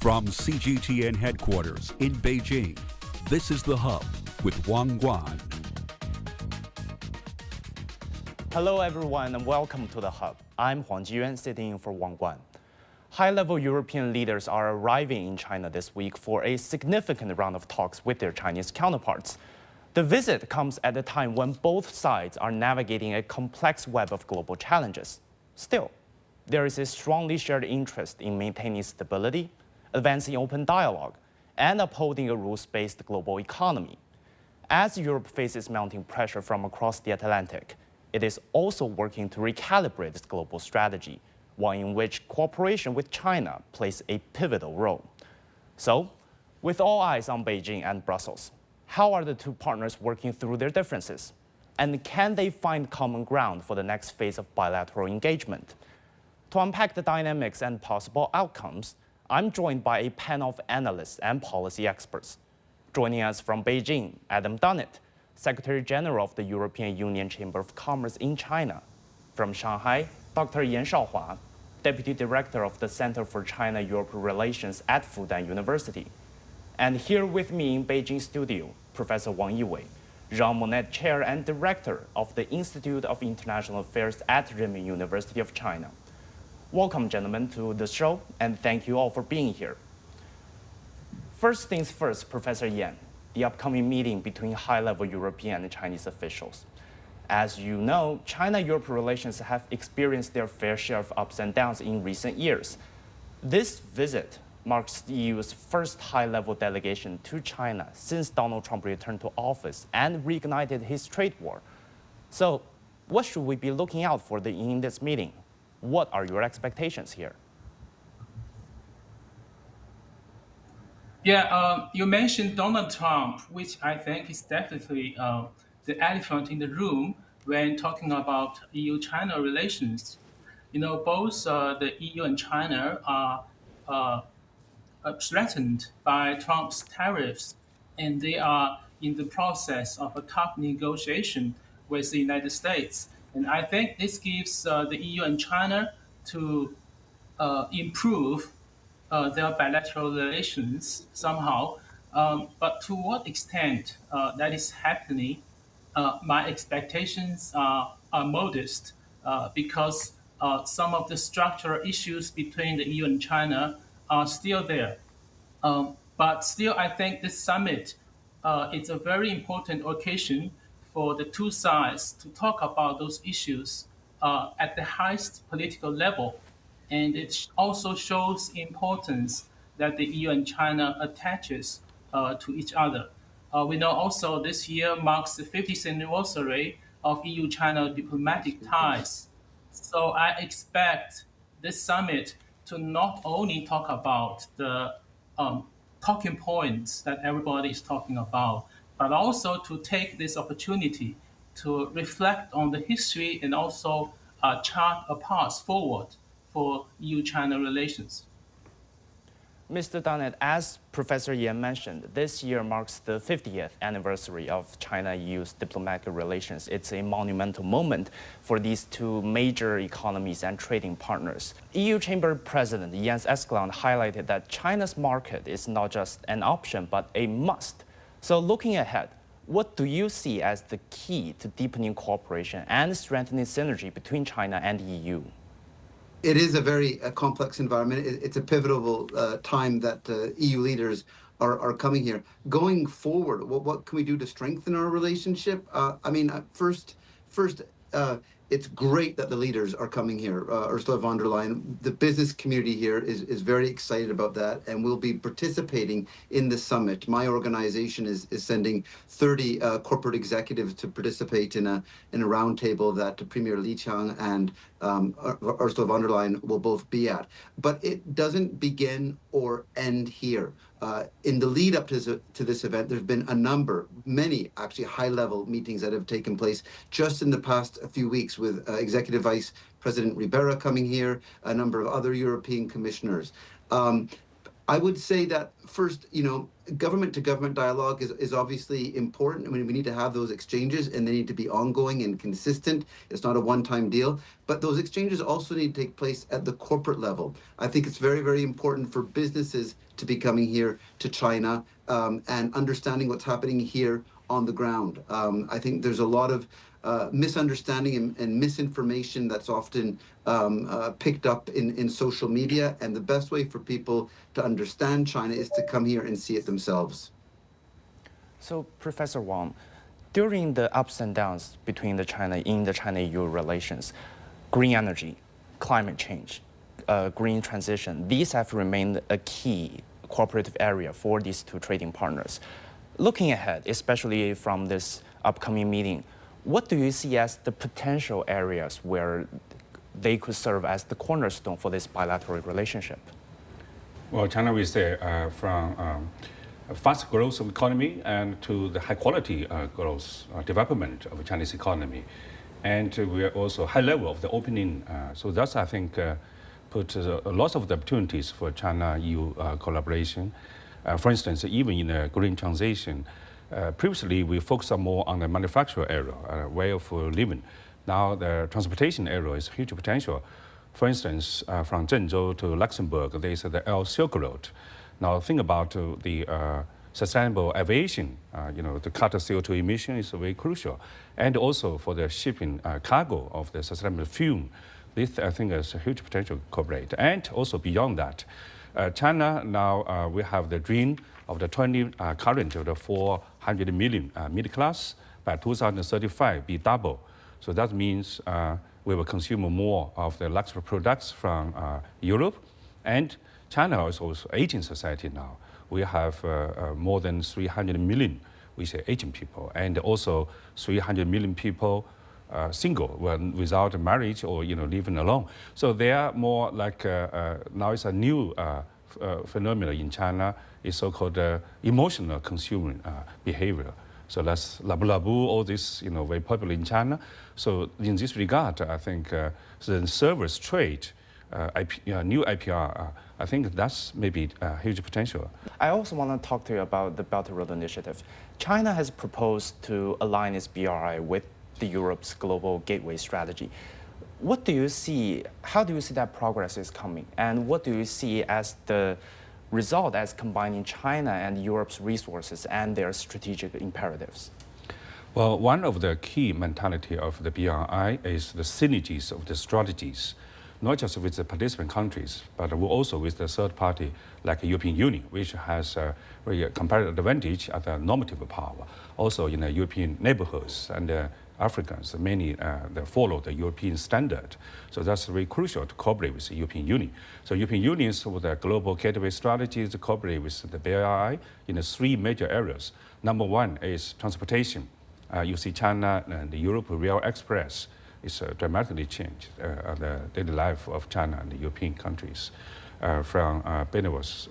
From CGTN headquarters in Beijing, this is The Hub with Wang Guan. Hello everyone and welcome to The Hub. I'm Huang Jiyuan sitting in for Wang Guan. High-level European leaders are arriving in China this week for a significant round of talks with their Chinese counterparts. The visit comes at a time when both sides are navigating a complex web of global challenges. Still, there is a strongly shared interest in maintaining stability, advancing open dialogue, and upholding a rules-based global economy. As Europe faces mounting pressure from across the Atlantic, it is also working to recalibrate its global strategy, one in which cooperation with China plays a pivotal role. So, with all eyes on Beijing and Brussels, how are the two partners working through their differences? And can they find common ground for the next phase of bilateral engagement? To unpack the dynamics and possible outcomes, I'm joined by a panel of analysts and policy experts. Joining us from Beijing, Adam Dunnett, Secretary General of the European Union Chamber of Commerce in China. From Shanghai, Dr. Yan Shaohua, Deputy Director of the Center for China-Europe Relations at Fudan University. And here with me in Beijing studio, Professor Wang Yiwei, Monnet Chair and Director of the Institute of International Affairs at Renmin University of China. Welcome, gentlemen, to the show, and thank you all for being here. First things first, Professor Yan, the upcoming meeting between high-level European and Chinese officials. As you know, China-Europe relations have experienced their fair share of ups and downs in recent years. This visit marks the EU's first high-level delegation to China since Donald Trump returned to office and reignited his trade war. So, what should we be looking out for in this meeting? What are your expectations here? Yeah, you mentioned Donald Trump, which I think is definitely the elephant in the room when talking about EU-China relations. You know, both the EU and China are threatened by Trump's tariffs, and they are in the process of a tough negotiation with the United States. And I think this gives the EU and China to improve their bilateral relations somehow. But to what extent that is happening, my expectations are modest because some of the structural issues between the EU and China are still there. But still, I think this summit is a very important occasion for the two sides to talk about those issues at the highest political level. And it also shows importance that the EU and China attaches to each other. We know also this year marks the 50th anniversary of EU-China diplomatic ties. So I expect this summit to not only talk about the talking points that everybody is talking about, but also to take this opportunity to reflect on the history and also chart a path forward for EU-China relations. Mr. Dunnett, as Professor Yan mentioned, this year marks the 50th anniversary of China-EU's diplomatic relations. It's a monumental moment for these two major economies and trading partners. EU Chamber President Jens Eskelund highlighted that China's market is not just an option, but a must. So looking ahead, what do you see as the key to deepening cooperation and strengthening synergy between China and the EU? It is a very complex environment. It's a pivotal time that EU leaders are coming here. Going forward, what can we do to strengthen our relationship? First, it's great that the leaders are coming here. Ursula von der Leyen, the business community here is very excited about that, and we'll be participating in the summit. My organization is sending 30 corporate executives to participate in a roundtable that Premier Li Qiang and Ursula von der Leyen will both be at. But it doesn't begin or end here. In the lead up to this event, there's been many actually high-level meetings that have taken place just in the past few weeks with Executive Vice President Ribera coming here, a number of other European commissioners. I would say that first, government to government dialogue is obviously important. I mean, we need to have those exchanges and they need to be ongoing and consistent. It's not a one-time deal, but those exchanges also need to take place at the corporate level. I think it's very, very important for businesses to be coming here to China and understanding what's happening here on the ground. I think there's a lot of misunderstanding and misinformation that's often picked up in social media, and the best way for people to understand China is to come here and see it themselves. So, Professor Wang, during the ups and downs between the China-EU relations, green energy, climate change, green transition, these have remained a key cooperative area for these two trading partners. Looking ahead, especially from this upcoming meeting, what do you see as the potential areas where they could serve as the cornerstone for this bilateral relationship? Well, China, we say, from a fast growth of economy and to the high quality growth, development of the Chinese economy. And we are also high level of the opening. So that's, I think, put lots of the opportunities for China-EU collaboration. For instance, even in the green transition, previously we focused more on the manufacturing area, way of living. Now the transportation area is huge potential. For instance, from Zhengzhou to Luxembourg, there is the Silk Road. Now think about the sustainable aviation, to cut the CO2 emission is very crucial. And also for the shipping cargo of the sustainable fuel. This, I think, is a huge potential to cooperate. And also beyond that, China now, we have the dream of the current of the 400 million middle class by 2035 be double. So that means we will consume more of the luxury products from Europe. And China is also an aging society now. We have more than 300 million, we say, aging people, and also 300 million people single, without marriage or living alone. So they are more like now it's a new phenomenon in China. It's so-called emotional consumer behavior. So that's labu-labu, all this very popular in China. So in this regard, I think the service trade, new IPR, I think that's maybe a huge potential. I also want to talk to you about the Belt and Road Initiative. China has proposed to align its BRI with the Europe's global gateway strategy. What do you see? How do you see that progress is coming? And what do you see as the result as combining China and Europe's resources and their strategic imperatives? Well, one of the key mentality of the BRI is the synergies of the strategies, not just with the participant countries, but also with the third party like the European Union, which has a very comparative advantage at the normative power. Also in the European neighborhoods and Africans, many they follow the European standard. So that's very crucial to cooperate with the European Union. So European Union, with the global gateway strategy, to cooperate with the BRI in the three major areas. Number one is transportation. You see China and the Europe Rail Express is dramatically changed the daily life of China and the European countries. From Benelux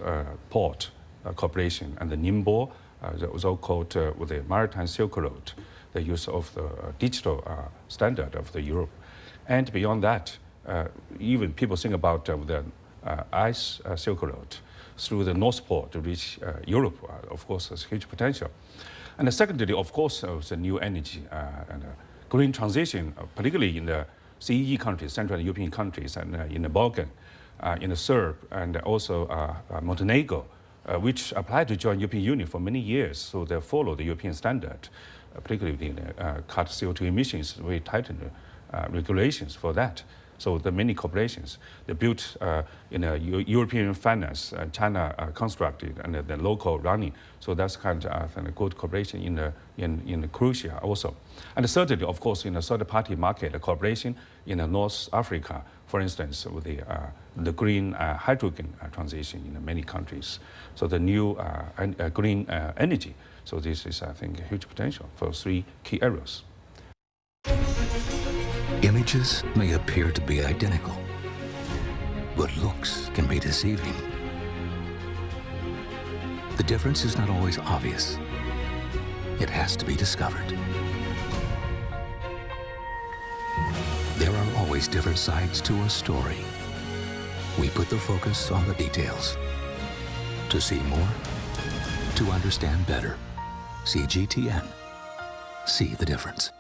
port cooperation and the Ningbo, also called with the Maritime Silk Road, the use of the digital standard of the Europe. And beyond that, even people think about the ice Silk Road through the North Port to reach Europe, of course, has huge potential. And secondly, of course, the new energy and green transition, particularly in the CEE countries, Central and European countries, and in the Balkan, in the Serb, and also Montenegro, which applied to join European Union for many years, so they follow the European standard, particularly in cut CO2 emissions, very tightened regulations for that. So the many corporations, they built in a European finance, China constructed, and the local running. So that's kind of a good cooperation in Croatia also. And thirdly, of course, in the third-party market, the cooperation in North Africa, for instance, with the green hydrogen transition in many countries. So the new green energy. So this is, I think, a huge potential for three key areas. Images may appear to be identical, but looks can be deceiving. The difference is not always obvious. It has to be discovered. There are always different sides to a story. We put the focus on the details. To see more, to understand better. CGTN. See the difference.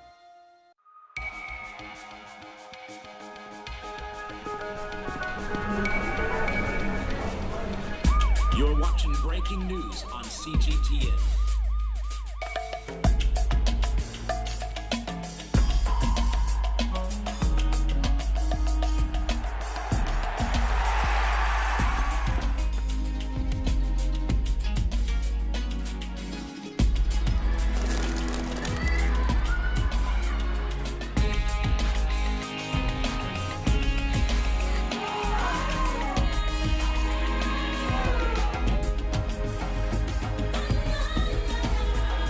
You're watching breaking news on CGTN.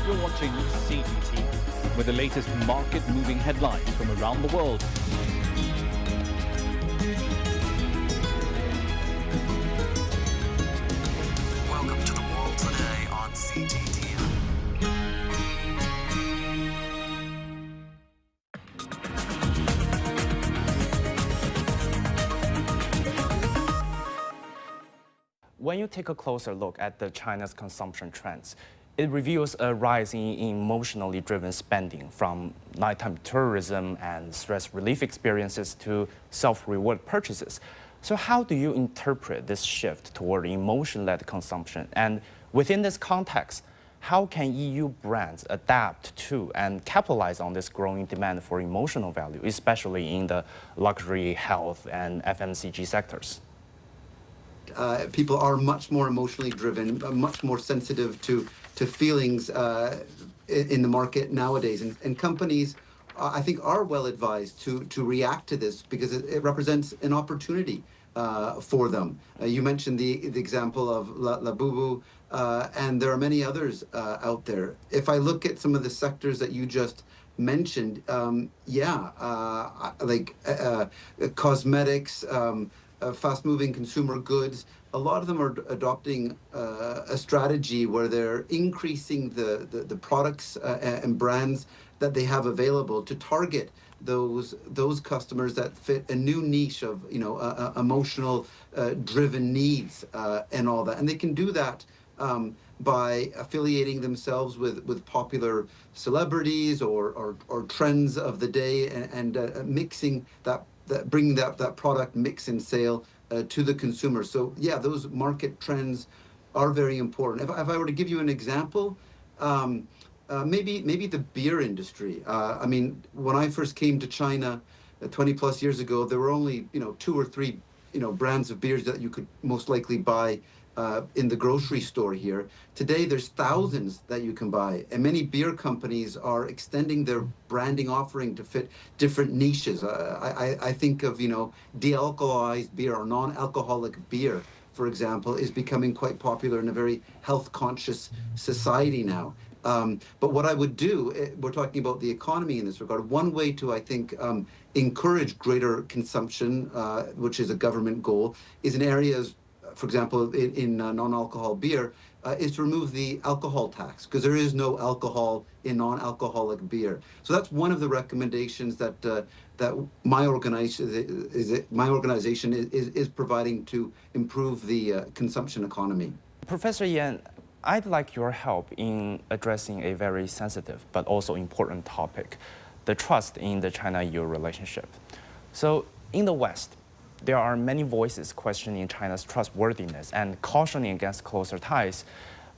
You're watching CGT with the latest market-moving headlines from around the world. Welcome to the world today on CGTN. When you take a closer look at China's consumption trends, it reveals a rise in emotionally driven spending, from nighttime tourism and stress relief experiences to self-reward purchases. So how do you interpret this shift toward emotion-led consumption? And within this context, how can EU brands adapt to and capitalize on this growing demand for emotional value, especially in the luxury, health, and FMCG sectors? People are much more emotionally driven, much more sensitive to feelings in the market nowadays. And companies, I think, are well advised to react to this because it represents an opportunity for them. You mentioned the example of Labubu, and there are many others out there. If I look at some of the sectors that you just mentioned, like cosmetics, fast-moving consumer goods, a lot of them are adopting a strategy where they're increasing the products and brands that they have available to target those customers that fit a new niche of emotional driven needs and all that. And they can do that by affiliating themselves with popular celebrities or trends of the day and mixing bringing that product mix and sale to the consumer. So yeah, those market trends are very important. If I were to give you an example, maybe the beer industry. I mean, when I first came to China 20 plus years ago, there were only 2 or 3 brands of beers that you could most likely buy in the grocery store here. Today, there's thousands that you can buy, and many beer companies are extending their branding offering to fit different niches. I think of de-alcoholized beer or non-alcoholic beer, for example, is becoming quite popular in a very health-conscious society now. But what I would do, we're talking about the economy in this regard. One way to, I think, encourage greater consumption, which is a government goal, is in areas, for example, in non-alcohol beer, is to remove the alcohol tax, because there is no alcohol in non-alcoholic beer. So that's one of the recommendations that my organization is providing to improve the consumption economy. Professor Yan, I'd like your help in addressing a very sensitive but also important topic, the trust in the China-EU relationship. So in the West, there are many voices questioning China's trustworthiness and cautioning against closer ties.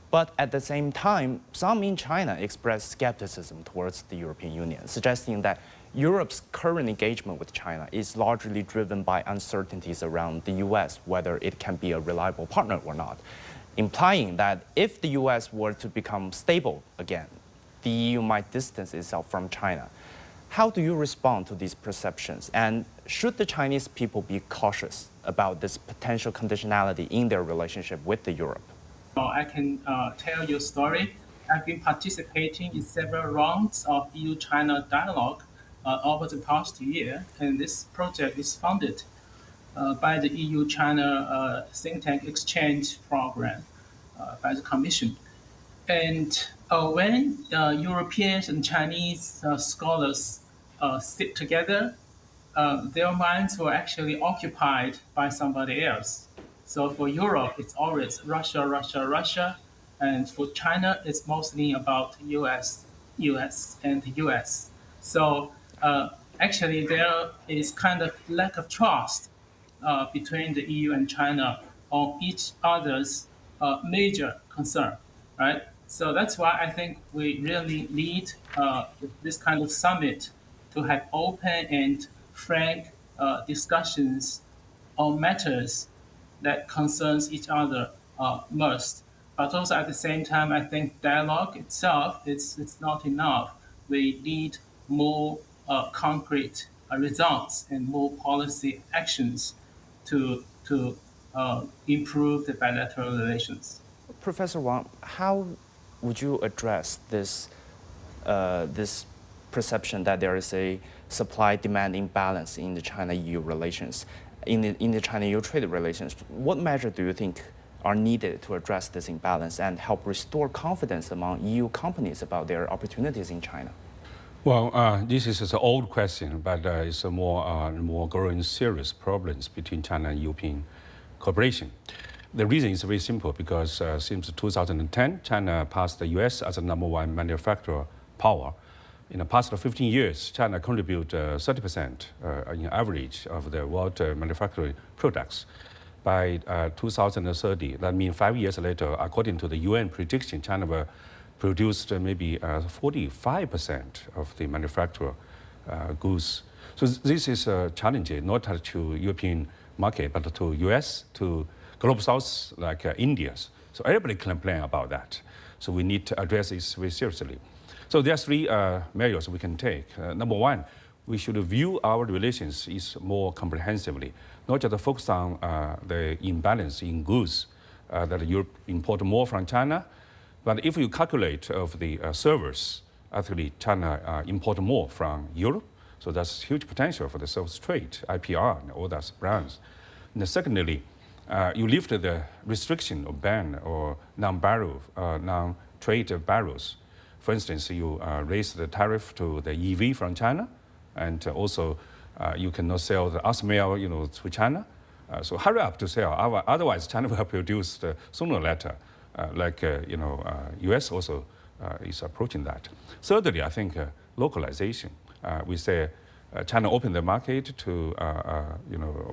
But at the same time, some in China express skepticism towards the European Union, suggesting that Europe's current engagement with China is largely driven by uncertainties around the US, whether it can be a reliable partner or not, implying that if the US were to become stable again, the EU might distance itself from China. How do you respond to these perceptions? And should the Chinese people be cautious about this potential conditionality in their relationship with Europe? I can tell you a story. I've been participating in several rounds of EU-China dialogue over the past year, and this project is funded by the EU-China think tank exchange program by the Commission. And when Europeans and Chinese scholars sit together, their minds were actually occupied by somebody else. So for Europe, it's always Russia, Russia, Russia. And for China, it's mostly about US, US, and US. So actually, there is kind of lack of trust between the EU and China on each other's major concern, right? So that's why I think we really need this kind of summit to have open and frank discussions on matters that concerns each other most. But also at the same time, I think dialogue itself it's not enough. We need more concrete results and more policy actions to improve the bilateral relations. Professor Wang, how would you address this perception that there is a supply-demand imbalance in the China-EU relations, in the China-EU trade relations? What measures do you think are needed to address this imbalance and help restore confidence among EU companies about their opportunities in China? Well, this is an old question, but it's a more growing serious problems between China and European cooperation. The reason is very simple because since 2010, China passed the US as a #1 manufacturer power. In the past 15 years, China contributes 30% in average of the world manufacturing products. By 2030, that means 5 years later, according to the UN prediction, China will produce maybe 45% of the manufactured goods. So this is challenging not to European market, but to US, to global South like India. So everybody can complain about that. So we need to address this very seriously. So there are three measures we can take. #1, we should view our relations is more comprehensively, not just focus on the imbalance in goods that Europe import more from China, but if you calculate of the servers, actually China import more from Europe, so that's huge potential for the service trade, IPR, and all those brands. And secondly, you lift the restriction or ban or non-trade barriers. For instance, you raise the tariff to the EV from China, and also you cannot sell the Asmail, to China. So hurry up to sell. Otherwise, China will produce sooner or later. US also is approaching that. Thirdly, I think localization. We say China opened the market to,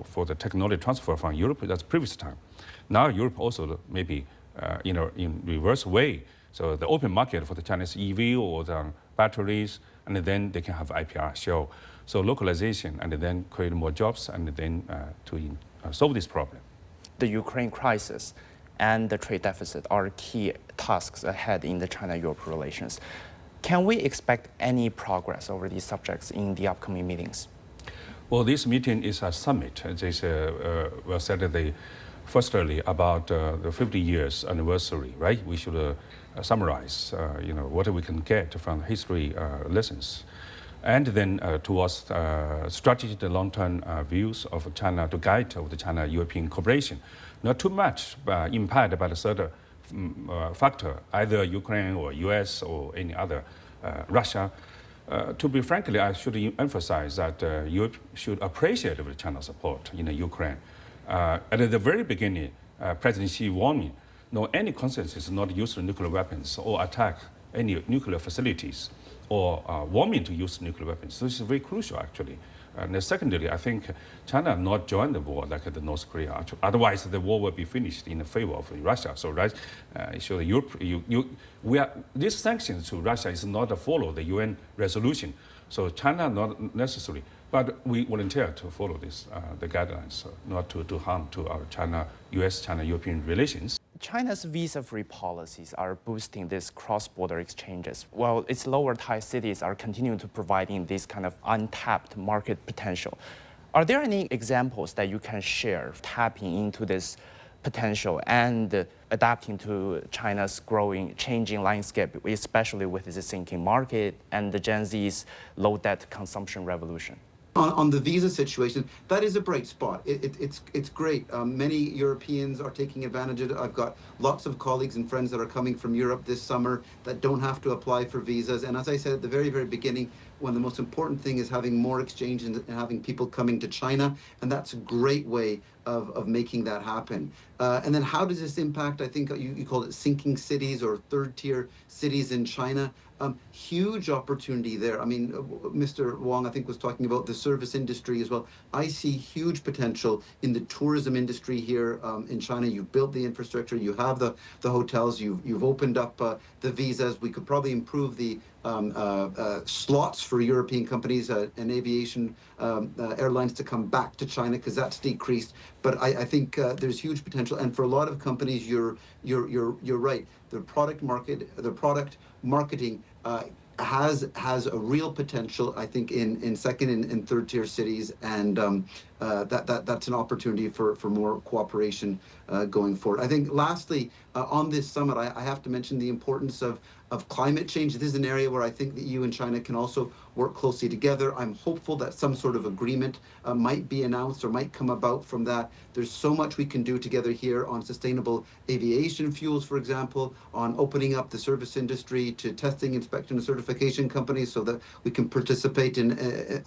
for the technology transfer from Europe. That's previous time. Now Europe also maybe, in reverse way. So the open market for the Chinese EV or the batteries, and then they can have IPR show. So localization, and then create more jobs, and then to solve this problem. The Ukraine crisis and the trade deficit are key tasks ahead in the China-Europe relations. Can we expect any progress over these subjects in the upcoming meetings? Well, this meeting is a summit. This was said firstly about the 50 years anniversary, right? We should summarize, what we can get from history lessons. And then towards strategic long-term views of China to guide of the China-European cooperation. Not too much impacted by the certain factor, either Ukraine or US or any other, Russia. To be frankly, I should emphasize that Europe should appreciate the China's support in Ukraine. At the very beginning, President Xi warned me, any consensus not use nuclear weapons or attack any nuclear facilities or warning to use nuclear weapons. So this is very crucial, actually. And secondly, I think China not join the war like the North Korea. Otherwise, the war will be finished in favor of Russia. So, right, so Europe, these sanctions to Russia is not to follow the UN resolution. So China not necessarily, but we volunteer to follow this, the guidelines, not to do harm to our US, China-European relations. China's visa-free policies are boosting these cross-border exchanges, while its lower-tier cities are continuing to providing this kind of untapped market potential. Are there any examples that you can share tapping into this potential and adapting to China's changing landscape, especially with the sinking market and the Gen Z's low-debt consumption revolution? On the visa situation, that is a bright spot. It's great. Many Europeans are taking advantage of it. I've got lots of colleagues and friends that are coming from Europe this summer that don't have to apply for visas. And as I said at the very, very beginning, when the most important thing is having more exchange and having people coming to China, and that's a great way of making that happen. And then how does this impact, I think you called it sinking cities or third-tier cities in China? Huge opportunity there. I mean, Mr. Wang, I think, was talking about the service industry as well. I see huge potential in the tourism industry here in China. You've built the infrastructure, you have the hotels, you've opened up the visas. We could probably improve the slots for European companies and aviation airlines to come back to China, because that's decreased. But I think there's huge potential, and for a lot of companies, you're right. The product marketing has a real potential, I think, in second and third tier cities, and that's an opportunity for more cooperation going forward. I think lastly, on this summit, I have to mention the importance of climate change. This is an area where I think the EU and China can also work closely together. I'm hopeful that some sort of agreement might be announced or might come about from that. There's so much we can do together here on sustainable aviation fuels, for example, on opening up the service industry to testing, inspection, and certification companies so that we can participate in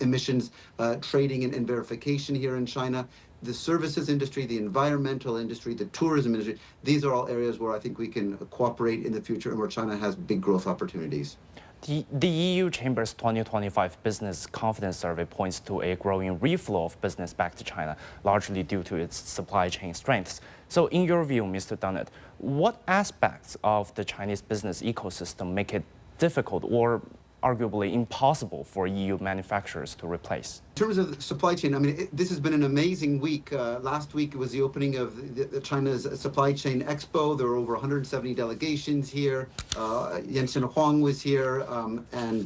emissions trading and verification here in China. The services industry, the environmental industry, the tourism industry, these are all areas where I think we can cooperate in the future and where China has big growth opportunities. The EU Chamber's 2025 Business Confidence Survey points to a growing reflow of business back to China, largely due to its supply chain strengths. So in your view, Mr. Dunnett, what aspects of the Chinese business ecosystem make it difficult or arguably impossible for EU manufacturers to replace? In terms of supply chain, I mean, this has been an amazing week. Last week it was the opening of the China's Supply Chain Expo. There were over 170 delegations here. Yan Shaohua was here, and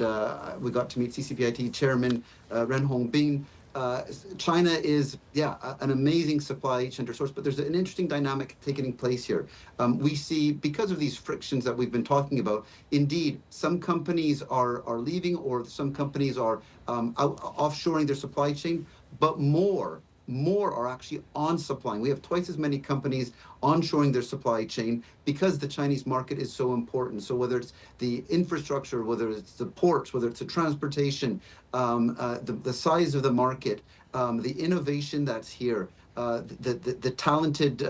we got to meet CCPIT Chairman Ren Hongbin. China is, an amazing supply center source, but there's an interesting dynamic taking place here. We see, because of these frictions that we've been talking about, indeed, some companies are leaving, or some companies are offshoring their supply chain, but more are actually on-supplying. We have twice as many companies onshoring their supply chain because the Chinese market is so important. So whether it's the infrastructure, whether it's the ports, whether it's the transportation, the size of the market, the innovation that's here, the talented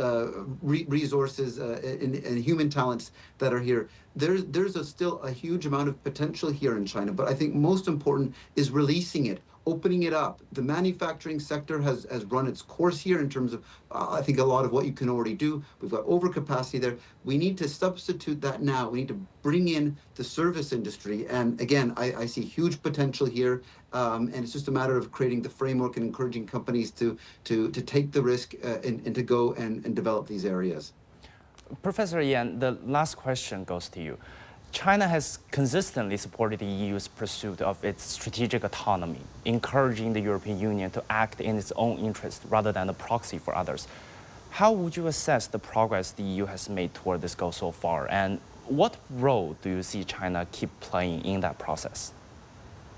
resources and human talents that are here, there's still a huge amount of potential here in China. But I think most important is releasing it, opening it up. The manufacturing sector has run its course here in terms of, I think, a lot of what you can already do. We've got overcapacity there. We need to substitute that now. We need to bring in the service industry. And again, I see huge potential here. And it's just a matter of creating the framework and encouraging companies to take the risk and to go and develop these areas. Professor Yan, the last question goes to you. China has consistently supported the EU's pursuit of its strategic autonomy, encouraging the European Union to act in its own interest rather than a proxy for others. How would you assess the progress the EU has made toward this goal so far, and what role do you see China keep playing in that process?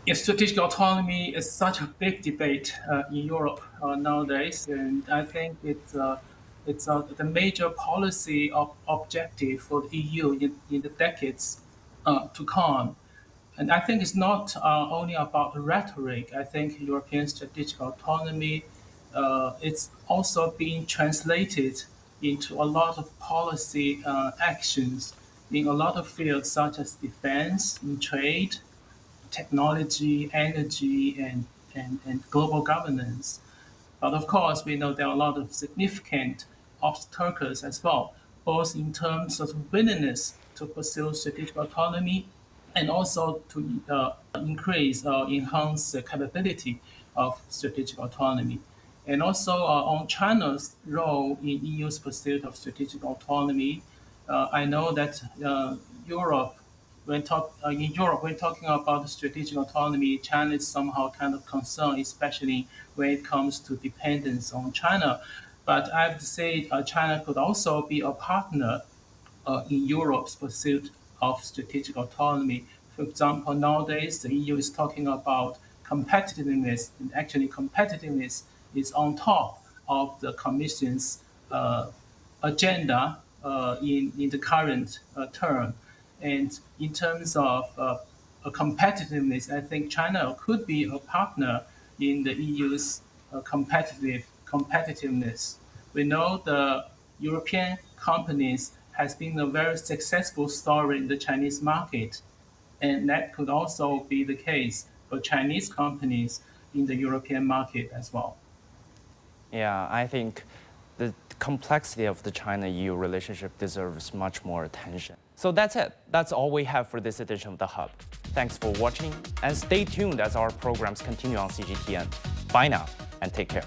Yes, strategic autonomy is such a big debate in Europe nowadays, and I think it's the major policy objective for the EU in the decades to come. And I think it's not only about rhetoric. I think European strategic autonomy, it's also being translated into a lot of policy actions in a lot of fields, such as defense, in trade, technology, energy, and global governance. But of course, we know there are a lot of significant obstacles as well, both in terms of willingness to pursue strategic autonomy and also to increase or enhance the capability of strategic autonomy. And also on China's role in EU's pursuit of strategic autonomy, I know that in Europe, when talking about strategic autonomy, China is somehow kind of concerned, especially when it comes to dependence on China. But I have to say China could also be a partner in Europe's pursuit of strategic autonomy. For example, nowadays the EU is talking about competitiveness, and actually competitiveness is on top of the Commission's agenda in the current term. And in terms of competitiveness, I think China could be a partner in the EU's competitiveness. We know the European companies has been a very successful story in the Chinese market, and that could also be the case for Chinese companies in the European market as well. Yeah, I think the complexity of the China-EU relationship deserves much more attention. So that's it. That's all we have for this edition of The Hub. Thanks for watching, and stay tuned as our programs continue on CGTN. Bye now, and take care.